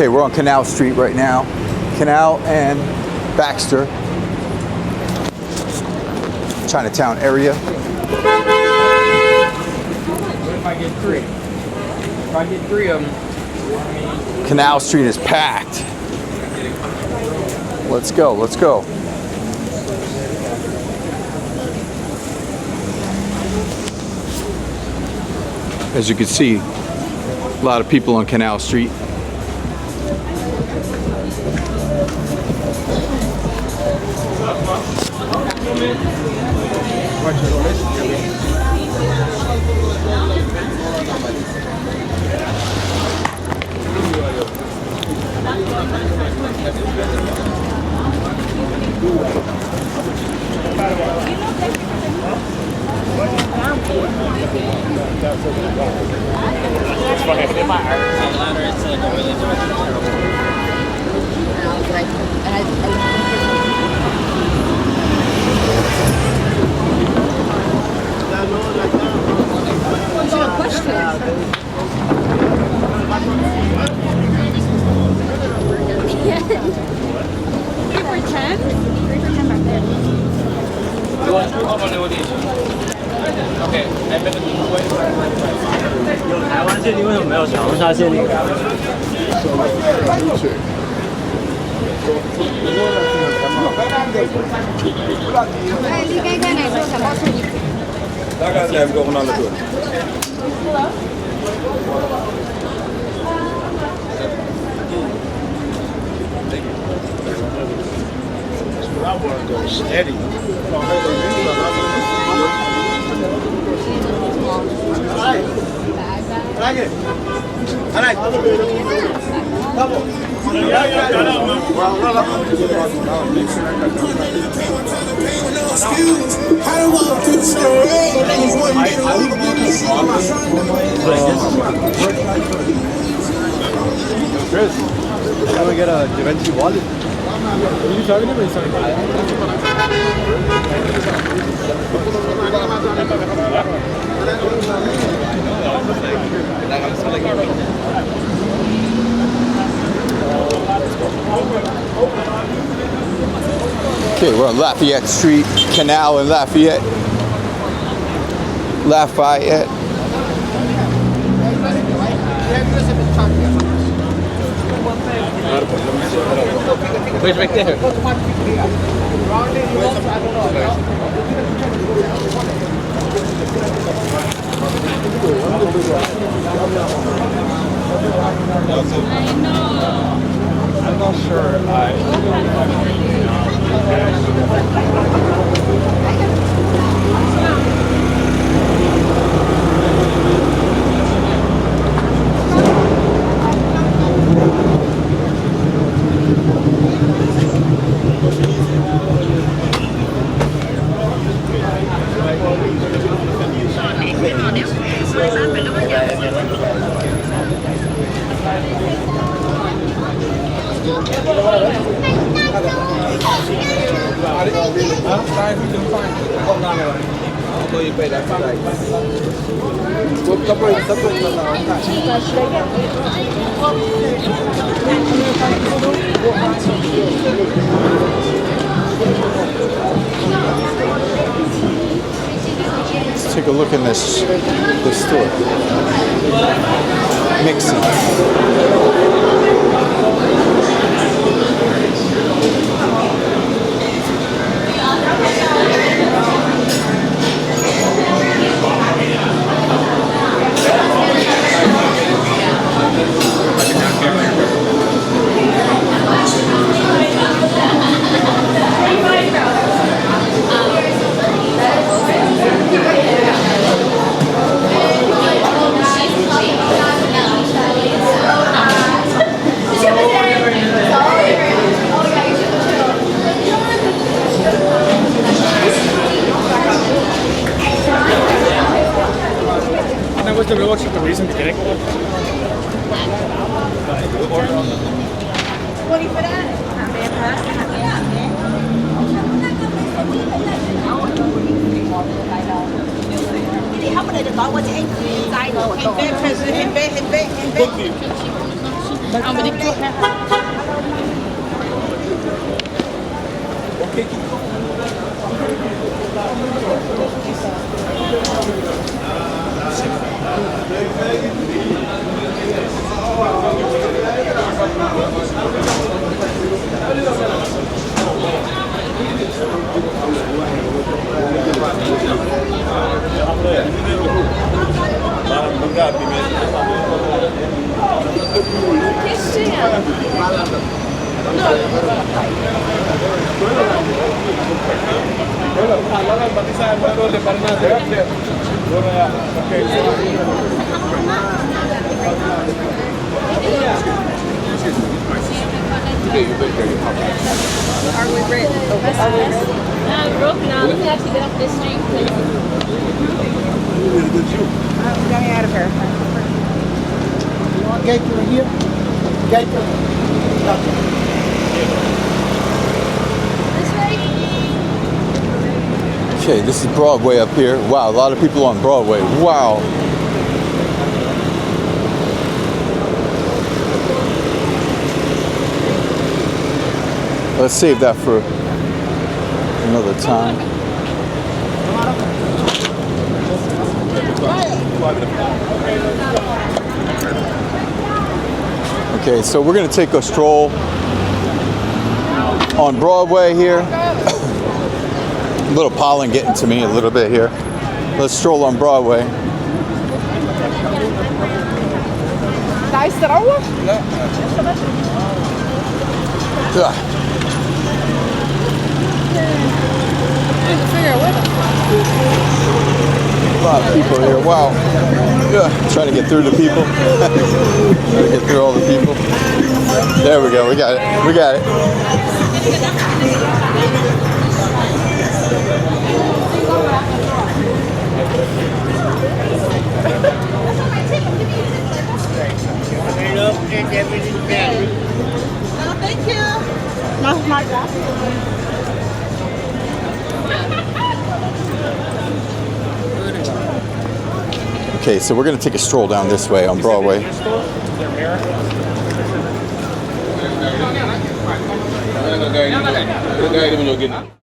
Okay, we're on Canal Street right now. Canal and Baxter. Chinatown area. If I get three. If I get three of them. Canal Street is packed. Let's go, let's go. As you can see, a lot of people on Canal Street. Steady. Chris, can we get a DaVinci wallet? You talking to me? Okay, we're on Lafayette Street, Canal and Lafayette. Lafayette. Wait right there. I'm not sure. Let's take a look in this store. Mixing. Was the real the reason to get it? Are we ready? Broke now. We have to get off this street. I'm getting out of here. You want gate over here? Gate Okay, this is Broadway up here. Wow, a lot of people on Broadway. Wow. Let's save that for another time. Okay, so we're gonna take a stroll on Broadway here. A little pollen getting to me a little bit here. Let's stroll on Broadway. Ugh. A lot of people here. Wow. Yeah. Trying to get through the people. Trying to get through all the people. There we go. We got it. We got it. Thank you. My glasses. Okay, so we're going to take a stroll down this way on Broadway.